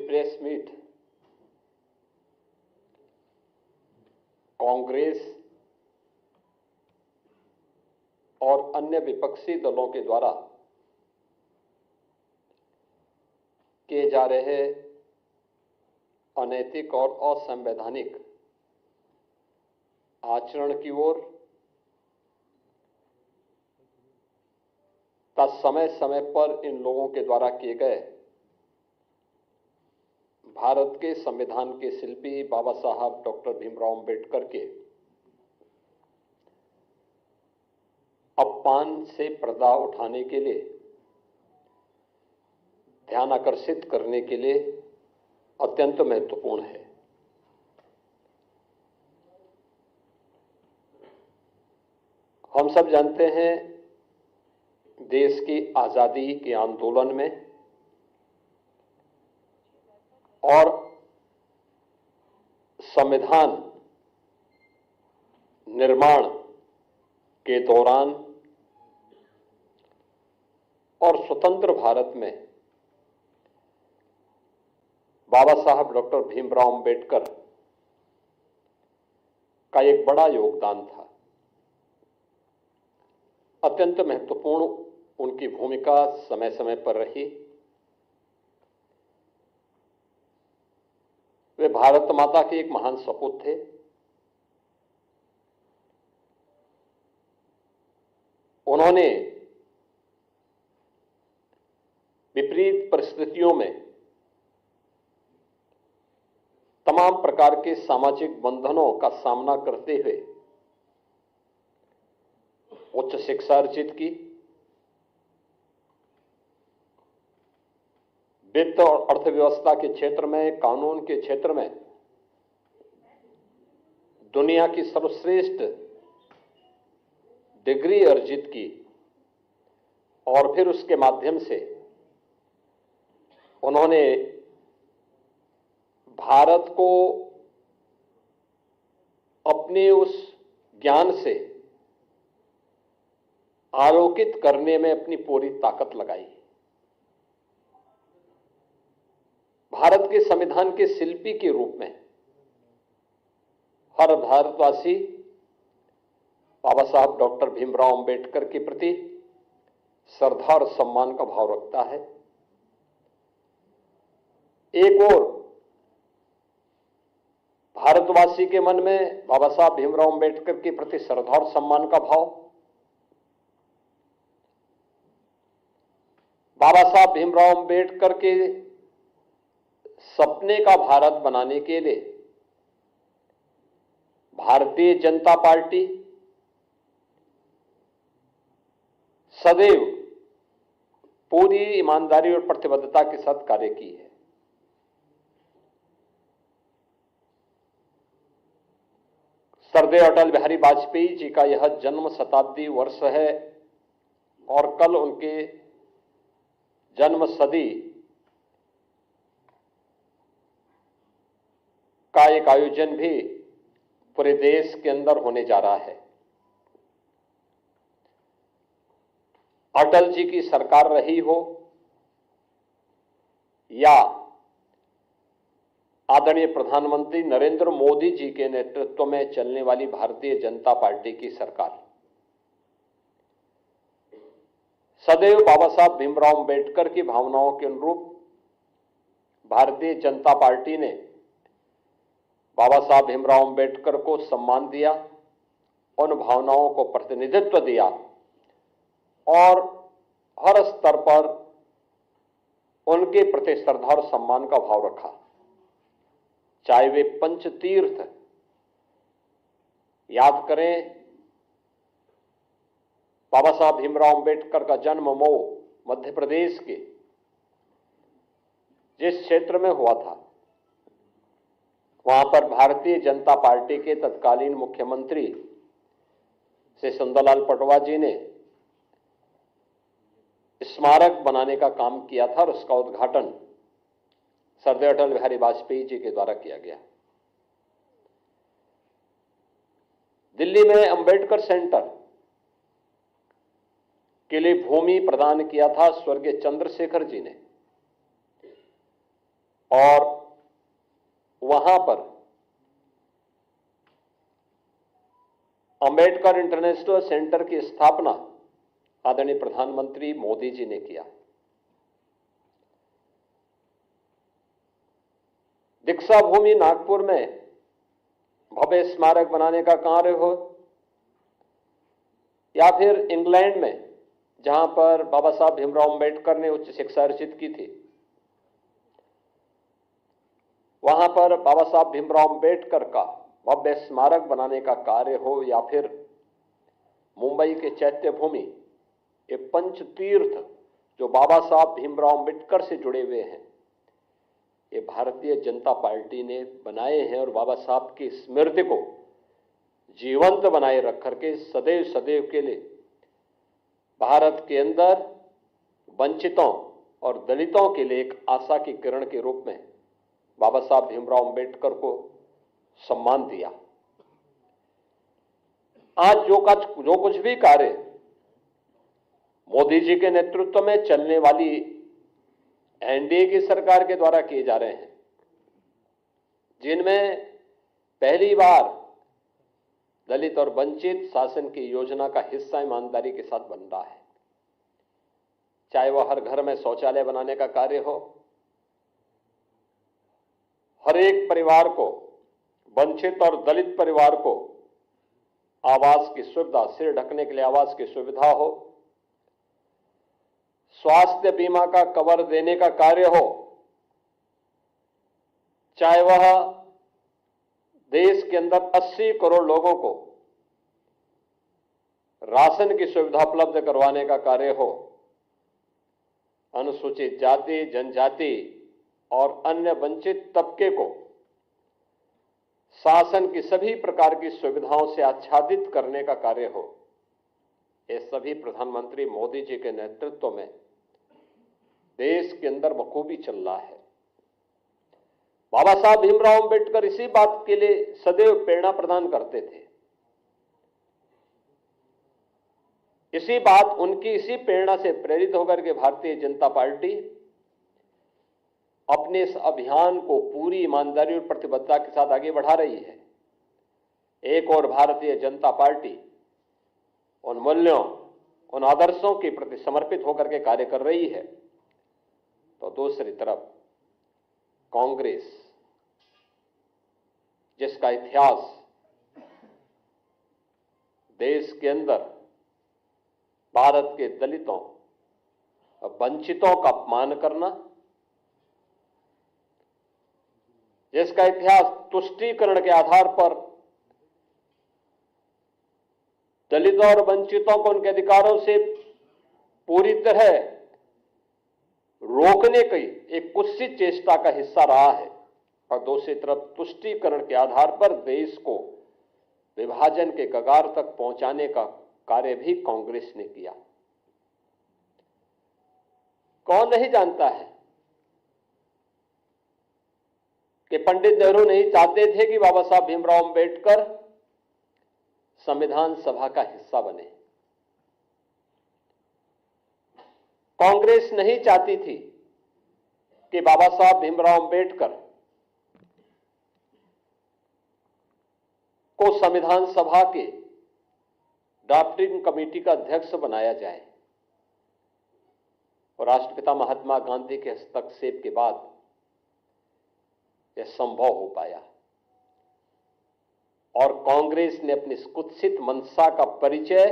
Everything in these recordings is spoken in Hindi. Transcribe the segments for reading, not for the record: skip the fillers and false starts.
प्रेस मीट कांग्रेस और अन्य विपक्षी दलों के द्वारा किए जा रहे अनैतिक और असंवैधानिक आचरण की ओर समय समय पर इन लोगों के द्वारा किए गए भारत के संविधान के शिल्पी बाबा साहब डॉक्टर भीमराव अंबेडकर के अपमान से पर्दा उठाने के लिए, ध्यान आकर्षित करने के लिए अत्यंत महत्वपूर्ण है। हम सब जानते हैं, देश की आजादी के आंदोलन में और संविधान निर्माण के दौरान और स्वतंत्र भारत में बाबा साहब डॉक्टर भीमराव अंबेडकर का एक बड़ा योगदान था। अत्यंत महत्वपूर्ण उनकी भूमिका समय समय पर रही। वे भारत माता के एक महान सपूत थे। उन्होंने विपरीत परिस्थितियों में तमाम प्रकार के सामाजिक बंधनों का सामना करते हुए उच्च शिक्षा अर्जित की, वित्त और अर्थव्यवस्था के क्षेत्र में, कानून के क्षेत्र में दुनिया की सर्वश्रेष्ठ डिग्री अर्जित की और फिर उसके माध्यम से उन्होंने भारत को अपने उस ज्ञान से आलोकित करने में अपनी पूरी ताकत लगाई। भारत के संविधान के शिल्पी के रूप में हर भारतवासी बाबा साहब डॉक्टर भीमराव अंबेडकर के प्रति श्रद्धा और सम्मान का भाव रखता है। एक और भारतवासी के मन में बाबा साहब भीमराव अंबेडकर के प्रति श्रद्धा और सम्मान का भाव, बाबा साहब भीमराव अंबेडकर के सपने का भारत बनाने के लिए भारतीय जनता पार्टी सदैव पूरी ईमानदारी और प्रतिबद्धता के साथ कार्य की है। श्रद्धेय अटल बिहारी वाजपेयी जी का यह जन्म शताब्दी वर्ष है और कल उनके जन्म सदी का एक आयोजन भी पूरे देश के अंदर होने जा रहा है। अटल जी की सरकार रही हो या आदरणीय प्रधानमंत्री नरेंद्र मोदी जी के नेतृत्व में चलने वाली भारतीय जनता पार्टी की सरकार, सदैव बाबा साहब भीमराव अंबेडकर की भावनाओं के अनुरूप भारतीय जनता पार्टी ने बाबा साहब भीमराव अंबेडकर को सम्मान दिया, उन भावनाओं को प्रतिनिधित्व दिया और हर स्तर पर उनके प्रति श्रद्धा और सम्मान का भाव रखा। चाहे वे पंचतीर्थ याद करें, बाबा साहब भीमराव अंबेडकर का जन्म मऊ मध्य प्रदेश के जिस क्षेत्र में हुआ था, वहां पर भारतीय जनता पार्टी के तत्कालीन मुख्यमंत्री श्री सुंदरलाल पटवा जी ने स्मारक बनाने का काम किया था और उसका उद्घाटन श्रद्धेय अटल बिहारी वाजपेयी जी के द्वारा किया गया। दिल्ली में अंबेडकर सेंटर के लिए भूमि प्रदान किया था स्वर्गीय चंद्रशेखर जी ने। और वहां पर अंबेडकर इंटरनेशनल सेंटर की स्थापना आदरणीय प्रधानमंत्री मोदी जी ने किया। दीक्षा भूमि नागपुर में भव्य स्मारक बनाने का कार्य हो, या फिर इंग्लैंड में जहां पर बाबा साहब भीमराव अंबेडकर ने उच्च शिक्षा अर्जित की थी, वहां पर बाबा साहब भीमराव अंबेडकर का भव्य स्मारक बनाने का कार्य हो, या फिर मुंबई के चैत्य भूमि, ये पंच तीर्थ जो बाबा साहब भीमराव अंबेडकर से जुड़े हुए हैं, ये भारतीय जनता पार्टी ने बनाए हैं और बाबा साहब की स्मृति को जीवंत बनाए रख करके सदैव सदैव के लिए भारत के अंदर वंचितों और दलितों के लिए एक आशा की किरण के रूप में बाबा साहब भीमराव अंबेडकर को सम्मान दिया। आज जो कुछ भी कार्य मोदी जी के नेतृत्व में चलने वाली एनडीए की सरकार के द्वारा किए जा रहे हैं, जिनमें पहली बार दलित और वंचित शासन की योजना का हिस्सा ईमानदारी के साथ बन रहा है, चाहे वह हर घर में शौचालय बनाने का कार्य हो, हर एक परिवार को, वंचित और दलित परिवार को आवास की सुविधा, सिर ढकने के लिए आवास की सुविधा हो, स्वास्थ्य बीमा का कवर देने का कार्य हो, चाहे वह देश के अंदर 80 करोड़ लोगों को राशन की सुविधा उपलब्ध करवाने का कार्य हो, अनुसूचित जाति, जनजाति और अन्य वंचित तबके को शासन की सभी प्रकार की सुविधाओं से आच्छादित करने का कार्य हो, ये सभी प्रधानमंत्री मोदी जी के नेतृत्व में देश के अंदर बखूबी चल रहा है। बाबा साहब भीमराव अंबेडकर इसी बात के लिए सदैव प्रेरणा प्रदान करते थे। इसी प्रेरणा से प्रेरित होकर के भारतीय जनता पार्टी अपने इस अभियान को पूरी ईमानदारी और प्रतिबद्धता के साथ आगे बढ़ा रही है। एक और भारतीय जनता पार्टी उन मूल्यों, उन आदर्शों के प्रति समर्पित होकर के कार्य कर रही है, तो दूसरी तरफ कांग्रेस, जिसका इतिहास देश के अंदर भारत के दलितों और वंचितों का अपमान करना, जिसका इतिहास तुष्टीकरण के आधार पर दलितों और वंचितों को उनके अधिकारों से पूरी तरह रोकने की एक कुत्सित चेष्टा का हिस्सा रहा है, और दूसरी तरफ तुष्टीकरण के आधार पर देश को विभाजन के कगार तक पहुंचाने का कार्य भी कांग्रेस ने किया। कौन नहीं जानता है कि पंडित नेहरू नहीं चाहते थे कि बाबा साहब भीमराव अंबेडकर संविधान सभा का हिस्सा बने। कांग्रेस नहीं चाहती थी कि बाबा साहब भीमराव अंबेडकर को संविधान सभा के ड्राफ्टिंग कमेटी का अध्यक्ष बनाया जाए, और राष्ट्रपिता महात्मा गांधी के हस्तक्षेप के बाद यह संभव हो पाया, और कांग्रेस ने अपनी कुत्सित मंशा का परिचय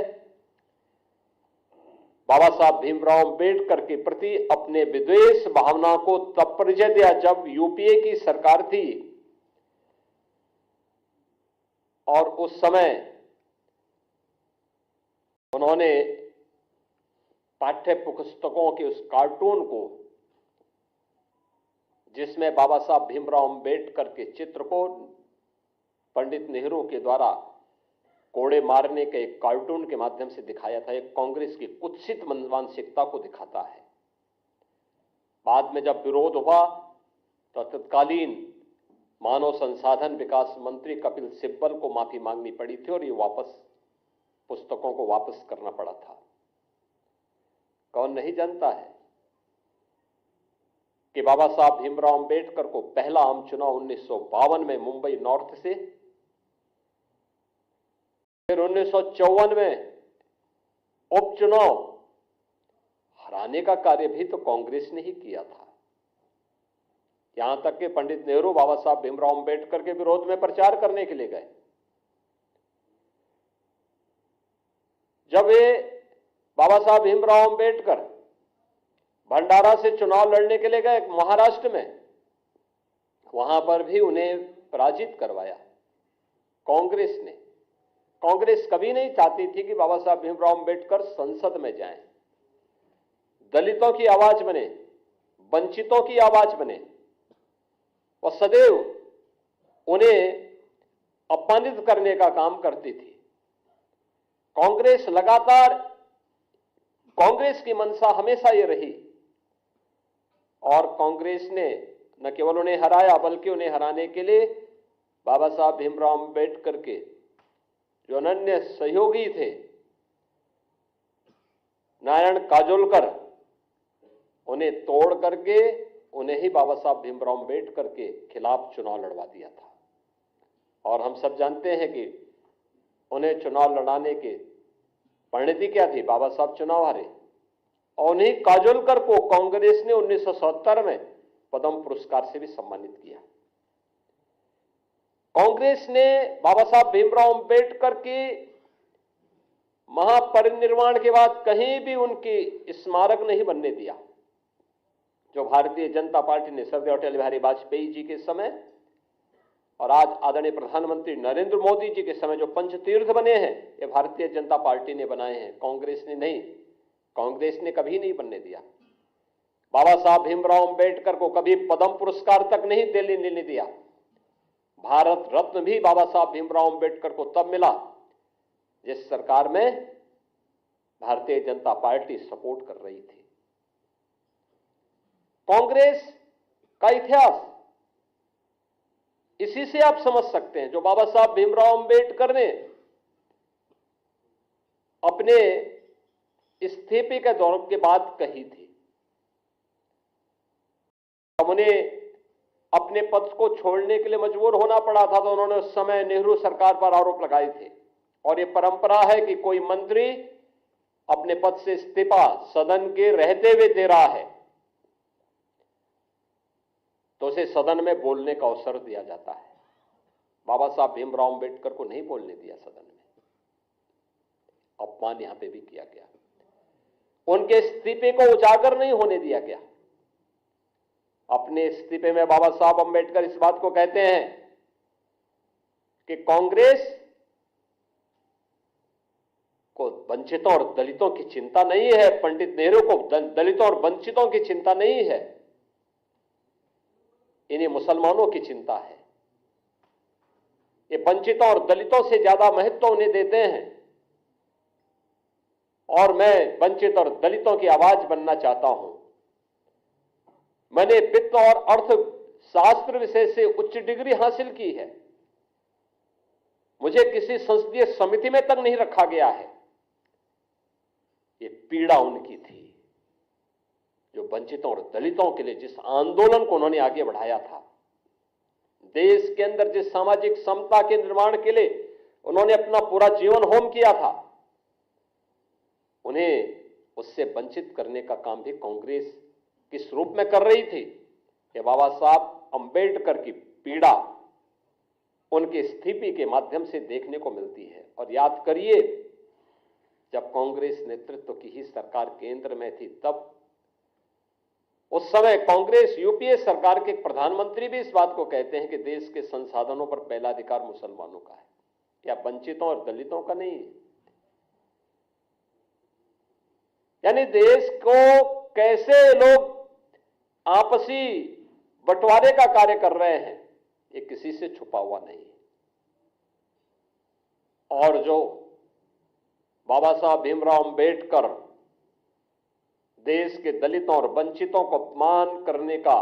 बाबा साहब भीमराव अंबेडकर के प्रति अपने विद्वेष भावना को तब परिचय दिया जब यूपीए की सरकार थी, और उस समय उन्होंने पाठ्य पुस्तकों के उस कार्टून को, जिसमें बाबा साहब भीमराव अंबेडकर के चित्र को पंडित नेहरू के द्वारा कोड़े मारने के एक कार्टून के माध्यम से दिखाया था, एक कांग्रेस की कुत्सित मानसिकता को दिखाता है। बाद में जब विरोध हुआ तो तत्कालीन मानव संसाधन विकास मंत्री कपिल सिब्बल को माफी मांगनी पड़ी थी, और ये पुस्तकों को वापस करना पड़ा था। कौन नहीं जानता है कि बाबा साहब भीमराव अंबेडकर को पहला आम चुनाव 1952 में मुंबई नॉर्थ से, फिर 1954 में उपचुनाव हराने का कार्य भी तो कांग्रेस ने ही किया था। यहां तक कि पंडित नेहरू बाबा साहब भीमराव अंबेडकर के विरोध में प्रचार करने के लिए गए। जब वे बाबा साहब भीमराव अंबेडकर भंडारा से चुनाव लड़ने के लिए गए महाराष्ट्र में, वहां पर भी उन्हें पराजित करवाया कांग्रेस ने। कांग्रेस कभी नहीं चाहती थी कि बाबा साहब भीमराव अंबेडकर संसद में जाएं, दलितों की आवाज बने, वंचितों की आवाज बने, और सदैव उन्हें अपमानित करने का काम करती थी। कांग्रेस लगातार, कांग्रेस की मंशा हमेशा ये रही, और कांग्रेस ने न केवल उन्हें हराया बल्कि उन्हें हराने के लिए बाबा साहब भीमराव अंबेडकर के जो अनन्य सहयोगी थे नारायण काजोलकर, उन्हें तोड़ करके उन्हें ही बाबा साहब भीमराव अंबेडकर के खिलाफ चुनाव लड़वा दिया था। और हम सब जानते हैं कि उन्हें चुनाव लड़ाने के परिणति क्या थी, बाबा साहब चुनाव हारे। और उन्हीं काजोलकर को कांग्रेस ने 1970 में पद्म पुरस्कार से भी सम्मानित किया। कांग्रेस ने बाबा साहब भीमराव अंबेडकर की महापरिनिर्वाण के बाद कहीं भी उनकी स्मारक नहीं बनने दिया। जो भारतीय जनता पार्टी ने सरदार अटल बिहारी वाजपेयी जी के समय और आज आदरणीय प्रधानमंत्री नरेंद्र मोदी जी के समय जो पंचतीर्थ बने हैं, ये भारतीय जनता पार्टी ने बनाए हैं, कांग्रेस ने नहीं। कांग्रेस ने कभी नहीं बनने दिया। बाबा साहब भीमराव अंबेडकर को कभी पद्म पुरस्कार तक नहीं देने दिया। भारत रत्न भी बाबा साहब भीमराव अंबेडकर को तब मिला जिस सरकार में भारतीय जनता पार्टी सपोर्ट कर रही थी। कांग्रेस का इतिहास इसी से आप समझ सकते हैं। जो बाबा साहब भीमराव अंबेडकर ने अपने इस्तीफे के दौर के बाद कही थी, अब उन्हें अपने पद को छोड़ने के लिए मजबूर होना पड़ा था, तो उन्होंने उस समय नेहरू सरकार पर आरोप लगाए थे। और यह परंपरा है कि कोई मंत्री अपने पद से इस्तीफा सदन के रहते हुए दे रहा है तो उसे सदन में बोलने का अवसर दिया जाता है। बाबा साहब भीमराव अंबेडकर को नहीं बोलने दिया सदन में, अपमान यहां पे भी किया गया। उनके इस्तीफे को उजागर नहीं होने दिया गया। अपने इस्तीफे में बाबा साहब अंबेडकर इस बात को कहते हैं कि कांग्रेस को वंचितों और दलितों की चिंता नहीं है, पंडित नेहरू को दलितों और वंचितों की चिंता नहीं है, इन्हें मुसलमानों की चिंता है। ये वंचितों और दलितों से ज्यादा महत्व उन्हें देते हैं, और मैं वंचित और दलितों की आवाज बनना चाहता हूं। मैंने वित्त और अर्थशास्त्र विषय से उच्च डिग्री हासिल की है, मुझे किसी संसदीय समिति में तक नहीं रखा गया है। ये पीड़ा उनकी थी जो वंचितों और दलितों के लिए जिस आंदोलन को उन्होंने आगे बढ़ाया था, देश के अंदर जिस सामाजिक समता के निर्माण के लिए उन्होंने अपना पूरा जीवन होम किया था, उन्हें उससे वंचित करने का काम भी कांग्रेस किस रूप में कर रही थी कि बाबा साहब अंबेडकर की पीड़ा उनके इस्तीफे के माध्यम से देखने को मिलती है। और याद करिए, जब कांग्रेस नेतृत्व की ही सरकार केंद्र में थी, तब उस समय कांग्रेस यूपीए सरकार के प्रधानमंत्री भी इस बात को कहते हैं कि देश के संसाधनों पर पहला अधिकार मुसलमानों का है, या वंचितों और दलितों का नहीं है। यानी देश को कैसे लोग आपसी बंटवारे का कार्य कर रहे हैं, ये किसी से छुपा हुआ नहीं है। और जो बाबा साहब भीमराव अंबेडकर देश के दलितों और वंचितों को अपमान करने का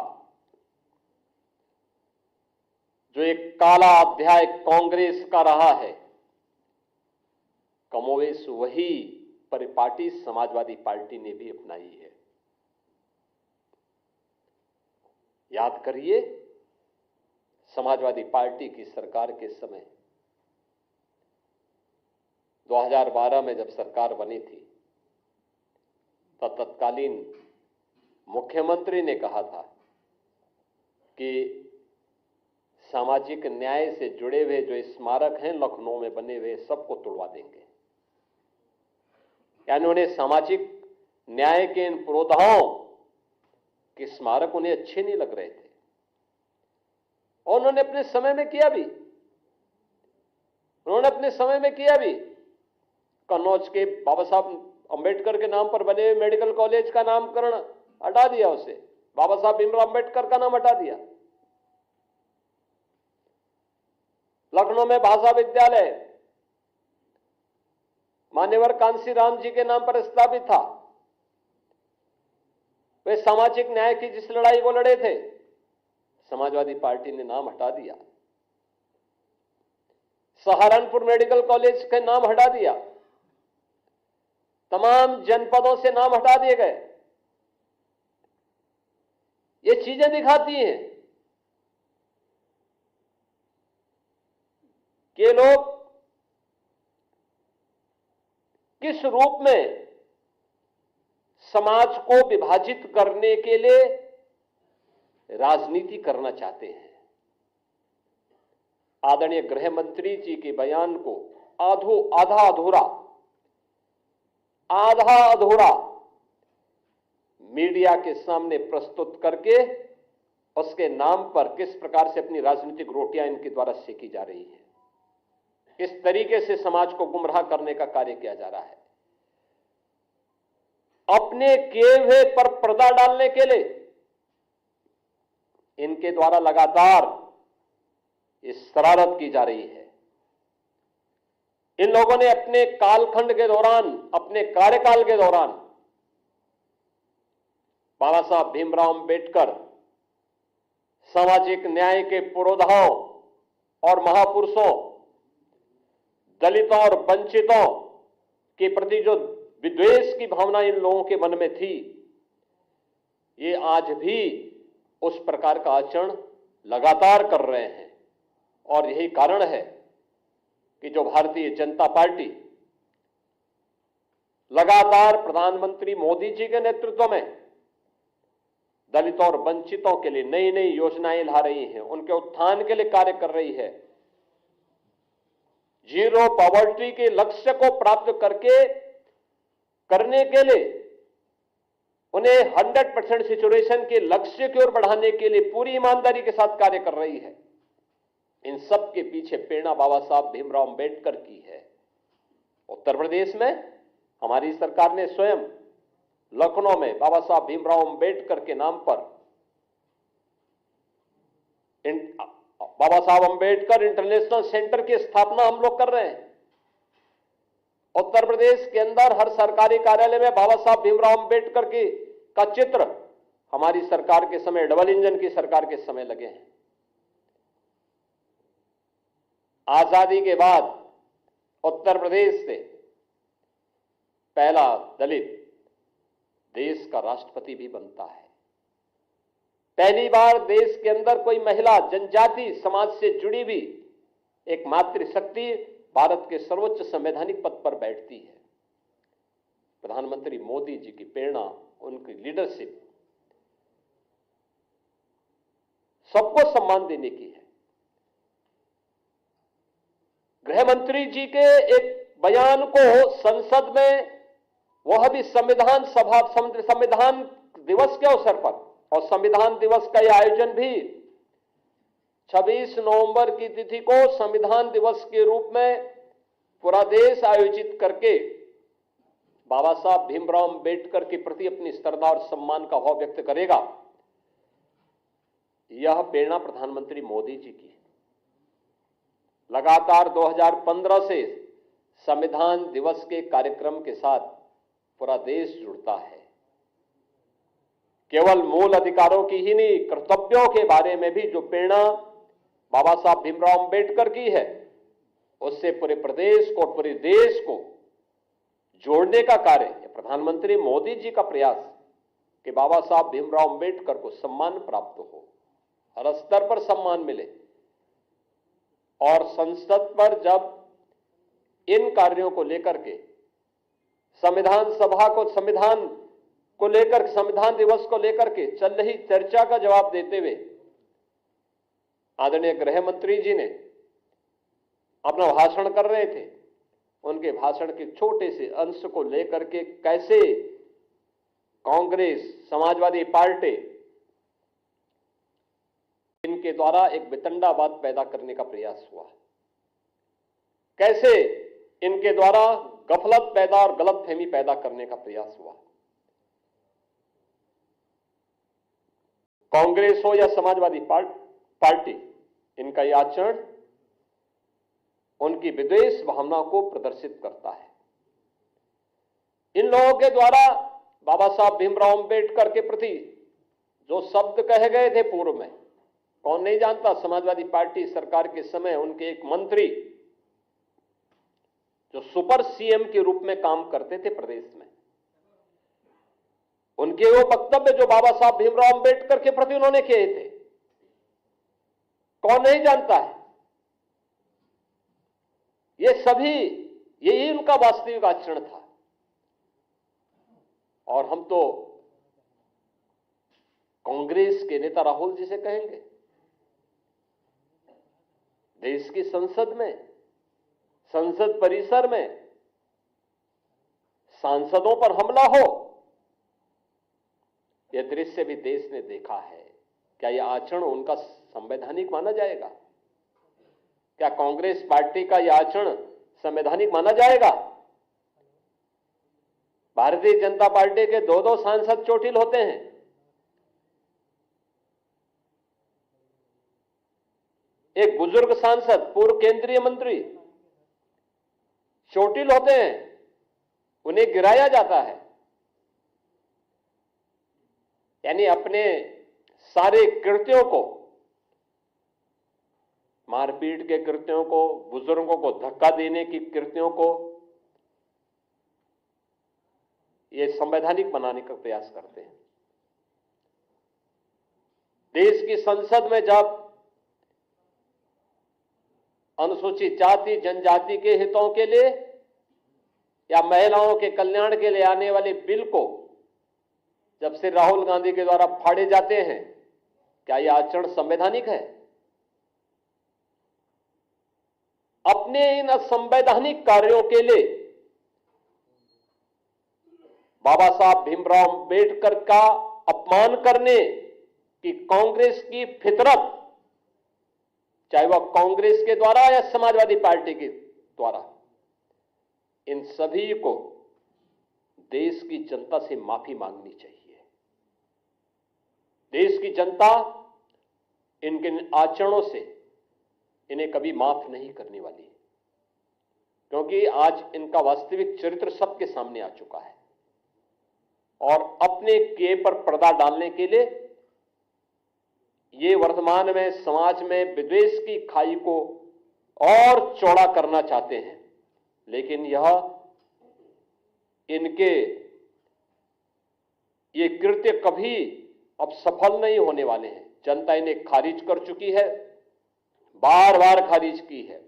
जो एक काला अध्याय कांग्रेस का रहा है, कमोवेश वही परिपाटी समाजवादी पार्टी ने भी अपनाई है। याद करिए, समाजवादी पार्टी की सरकार के समय 2012 में जब सरकार बनी थी, तब तत्कालीन मुख्यमंत्री ने कहा था कि सामाजिक न्याय से जुड़े हुए जो स्मारक हैं लखनऊ में बने हुए, सबको तोड़वा देंगे। यानी उन्हें सामाजिक न्याय के इन पुरोधाओं के स्मारक उन्हें अच्छे नहीं लग रहे थे, और उन्होंने अपने समय में किया भी। कन्नौज के बाबा साहब अंबेडकर के नाम पर बने हुए मेडिकल कॉलेज का नामकरण हटा दिया, उसे बाबा साहब भीमराव अंबेडकर का नाम हटा दिया। लखनऊ में भाषा विद्यालय मान्यवर कांसी राम जी के नाम पर स्थापित था। वे सामाजिक न्याय की जिस लड़ाई वो लड़े थे, समाजवादी पार्टी ने नाम हटा दिया। सहारनपुर मेडिकल कॉलेज के नाम हटा दिया, तमाम जनपदों से नाम हटा दिए गए। ये चीजें दिखाती हैं कि लोग किस रूप में समाज को विभाजित करने के लिए राजनीति करना चाहते हैं। आदरणीय गृह मंत्री जी के बयान को आधा अधूरा मीडिया के सामने प्रस्तुत करके उसके नाम पर किस प्रकार से अपनी राजनीतिक रोटियां इनके द्वारा सेकी जा रही है, किस तरीके से समाज को गुमराह करने का कार्य किया जा रहा है। अपने किए हुए पर पर्दा डालने के लिए इनके द्वारा लगातार इस शरारत की जा रही है। इन लोगों ने अपने कालखंड के दौरान, अपने कार्यकाल के दौरान बाबा साहब भीमराव अंबेडकर सामाजिक न्याय के पुरोधाओं और महापुरुषों, दलितों और वंचितों के प्रति जो विद्वेष की भावना इन लोगों के मन में थी, ये आज भी उस प्रकार का आचरण लगातार कर रहे हैं। और यही कारण है कि जो भारतीय जनता पार्टी लगातार प्रधानमंत्री मोदी जी के नेतृत्व में दलितों और वंचितों के लिए नई नई योजनाएं ला रही है, उनके उत्थान के लिए कार्य कर रही है। जीरो पॉवर्टी के लक्ष्य को प्राप्त करने के लिए उन्हें 100% सिचुएशन के लक्ष्य की ओर बढ़ाने के लिए पूरी ईमानदारी के साथ कार्य कर रही है। इन सब के पीछे प्रेरणा बाबा साहब भीमराव अंबेडकर की है। उत्तर प्रदेश में हमारी सरकार ने स्वयं लखनऊ में बाबा साहब भीमराव अंबेडकर के नाम पर बाबा साहब अंबेडकर इंटरनेशनल सेंटर की स्थापना हम लोग कर रहे हैं। उत्तर प्रदेश के अंदर हर सरकारी कार्यालय में बाबा साहब भीमराव अंबेडकर का चित्र हमारी सरकार के समय, डबल इंजन की सरकार के समय लगे हैं। आजादी के बाद उत्तर प्रदेश से पहला दलित देश का राष्ट्रपति भी बनता है। पहली बार देश के अंदर कोई महिला जनजाति समाज से जुड़ी हुई एक मातृशक्ति भारत के सर्वोच्च संवैधानिक पद पर बैठती है। प्रधानमंत्री मोदी जी की प्रेरणा, उनकी लीडरशिप सबको सम्मान देने की है। गृह मंत्री जी के एक बयान को संसद में, वह भी संविधान दिवस के अवसर पर, और संविधान दिवस का यह आयोजन भी 26 नवंबर की तिथि को संविधान दिवस के रूप में पूरा देश आयोजित करके बाबा साहब भीमराव अंबेडकर के प्रति अपनी श्रद्धा और सम्मान का भाव व्यक्त करेगा। यह प्रेरणा प्रधानमंत्री मोदी जी की है। लगातार 2015 से संविधान दिवस के कार्यक्रम के साथ पूरा देश जुड़ता है। केवल मूल अधिकारों की ही नहीं, कर्तव्यों के बारे में भी जो प्रेरणा बाबा साहब भीमराव अंबेडकर की है, उससे पूरे प्रदेश को, पूरे देश को जोड़ने का कार्य प्रधानमंत्री मोदी जी का प्रयास कि बाबा साहब भीमराव अंबेडकर को सम्मान प्राप्त हो, हर स्तर पर सम्मान मिले और संसद पर जब इन कार्यों को लेकर के संविधान सभा को संविधान दिवस को लेकर के चल रही चर्चा का जवाब देते हुए आदरणीय गृह मंत्री जी ने अपना भाषण कर रहे थे। उनके भाषण के छोटे से अंश को लेकर के कैसे कांग्रेस, समाजवादी पार्टी इनके द्वारा एक वितंडावाद पैदा करने का प्रयास हुआ, कैसे इनके द्वारा गफलत पैदा और गलतफहमी पैदा करने का प्रयास हुआ। कांग्रेस हो या समाजवादी पार्टी, इनका यह आचरण उनकी विद्वेष भावना को प्रदर्शित करता है। इन लोगों के द्वारा बाबा साहब भीमराव अंबेडकर के प्रति जो शब्द कहे गए थे पूर्व में, कौन नहीं जानता। समाजवादी पार्टी सरकार के समय उनके एक मंत्री जो सुपर सीएम के रूप में काम करते थे प्रदेश में, उनके वो वक्तव्य जो बाबा साहब भीमराव अंबेडकर के प्रति उन्होंने किए थे, कौन नहीं जानता है। ये सभी, यही उनका वास्तविक आचरण था। और हम तो कांग्रेस के नेता राहुल जी से कहेंगे, देश की संसद में, संसद परिसर में सांसदों पर हमला हो, यह दृश्य भी देश ने देखा है। क्या यह आचरण उनका संवैधानिक माना जाएगा? क्या कांग्रेस पार्टी का यह आचरण संवैधानिक माना जाएगा? भारतीय जनता पार्टी के दो सांसद चोटिल होते हैं। एक बुजुर्ग सांसद, पूर्व केंद्रीय मंत्री चोटिल होते हैं, उन्हें गिराया जाता है। यानी अपने सारे कृत्यों को, मारपीट के कृत्यों को, बुजुर्गों को धक्का देने की कृत्यों को ये संवैधानिक बनाने का प्रयास करते हैं। देश की संसद में जब अनुसूचित जाति जनजाति के हितों के लिए या महिलाओं के कल्याण के लिए आने वाले बिल को जब से राहुल गांधी के द्वारा फाड़े जाते हैं, क्या यह आचरण संवैधानिक है? अपने इन असंवैधानिक कार्यों के लिए बाबा साहब भीमराव अंबेडकर का अपमान करने की कांग्रेस की फितरत, चाहे वह कांग्रेस के द्वारा या समाजवादी पार्टी के द्वारा, इन सभी को देश की जनता से माफी मांगनी चाहिए। देश की जनता इनके आचरणों से इन्हें कभी माफ नहीं करने वाली है, क्योंकि आज इनका वास्तविक चरित्र सबके सामने आ चुका है। और अपने किए पर पर्दा डालने के लिए ये वर्तमान में समाज में विद्वेष की खाई को और चौड़ा करना चाहते हैं, लेकिन यह इनके ये कृत्य कभी अब सफल नहीं होने वाले हैं। जनता इन्हें खारिज कर चुकी है, बार बार खारिज की है।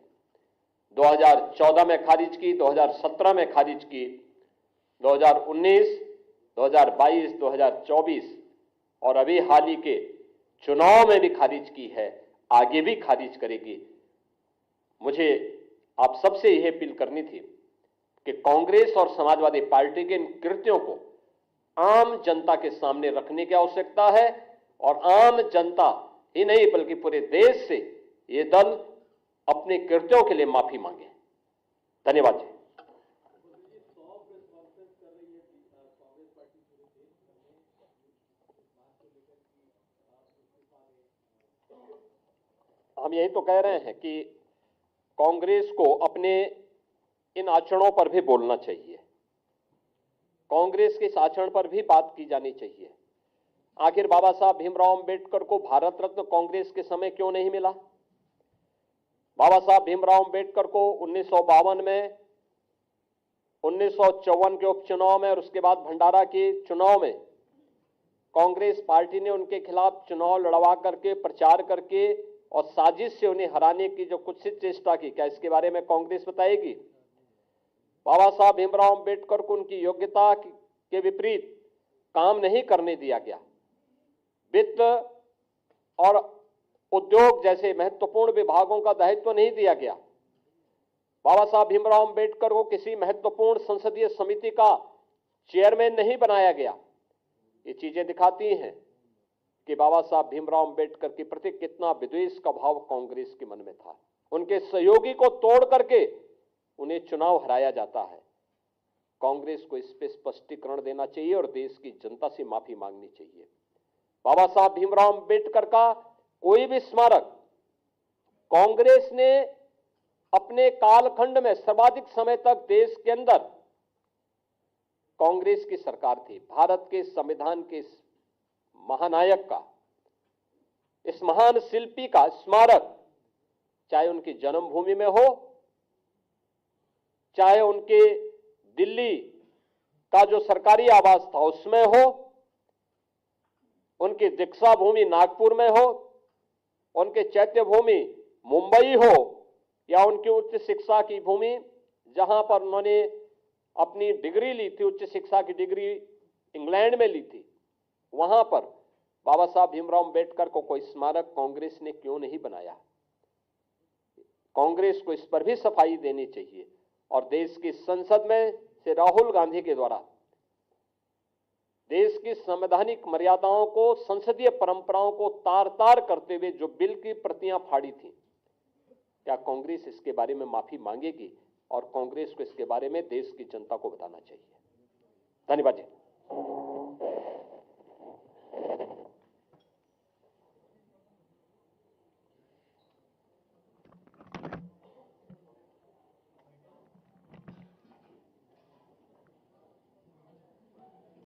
2014 में खारिज की, 2017 में खारिज की, 2019, 2022, 2024 और अभी हाल ही के चुनाव में भी खारिज की है, आगे भी खारिज करेगी। मुझे आप सबसे यह अपील करनी थी कि कांग्रेस और समाजवादी पार्टी के इन कृत्यों को आम जनता के सामने रखने की आवश्यकता है और आम जनता ही नहीं बल्कि पूरे देश से ये दल अपने कृत्यों के लिए माफी मांगे। धन्यवाद जी। हम यही तो कह रहे हैं कि कांग्रेस को अपने इन आचरणों पर भी बोलना चाहिए, कांग्रेस के इस आचरण पर भी बात की जानी चाहिए। आखिर बाबा साहब भीमराव अंबेडकर को भारत रत्न कांग्रेस के समय क्यों नहीं मिला? बाबा साहब भीमराव अंबेडकर को 1952 में, 1954 के उपचुनाव में और उसके बाद भंडारा के चुनाव में कांग्रेस पार्टी ने उनके खिलाफ चुनाव लड़वा करके, प्रचार करके और साजिश से उन्हें हराने की जो कुत्सित चेष्टा की, क्या इसके बारे में कांग्रेस बताएगी? बाबा साहब भीमराव अंबेडकर को उनकी योग्यता के विपरीत काम नहीं करने दिया गया। वित्त और उद्योग जैसे महत्वपूर्ण विभागों का दायित्व नहीं दिया गया। बाबा साहब भीमराव अंबेडकर को किसी महत्वपूर्ण संसदीय समिति का चेयरमैन नहीं बनाया गया। ये चीजें दिखाती हैं कि बाबा साहब भीमराव अंबेडकर के प्रति कितना विद्वेष का भाव कांग्रेस के मन में था। उनके सहयोगी को तोड़ करके उन्हें चुनाव हराया जाता है। कांग्रेस को इस पे स्पष्टीकरण देना चाहिए और देश की जनता से माफी मांगनी चाहिए। बाबा साहब भीमराव अंबेडकर का कोई भी स्मारक कांग्रेस ने अपने कालखंड में सर्वाधिक समय तक देश के अंदर, कांग्रेस की सरकार थी, भारत के संविधान के महानायक का, इस महान शिल्पी का स्मारक, चाहे उनकी जन्मभूमि में हो, चाहे उनके दिल्ली का जो सरकारी आवास था उसमें हो, उनकी दीक्षा भूमि नागपुर में हो, उनके चैत्य भूमि मुंबई हो, या उनकी उच्च शिक्षा की भूमि जहां पर उन्होंने अपनी डिग्री ली थी, उच्च शिक्षा की डिग्री इंग्लैंड में ली थी, वहां पर बाबा साहब भीमराव अंबेडकर को कोई स्मारक कांग्रेस ने क्यों नहीं बनाया? कांग्रेस को इस पर भी सफाई देनी चाहिए और देश की संसद में से राहुल गांधी के द्वारा देश की संवैधानिक मर्यादाओं को, संसदीय परंपराओं को तार-तार करते हुए जो बिल की प्रतियां फाड़ी थी, क्या कांग्रेस इसके बारे में माफी मांगेगी? और कांग्रेस को इसके बारे में देश की जनता को बताना चाहिए। धन्यवाद जी।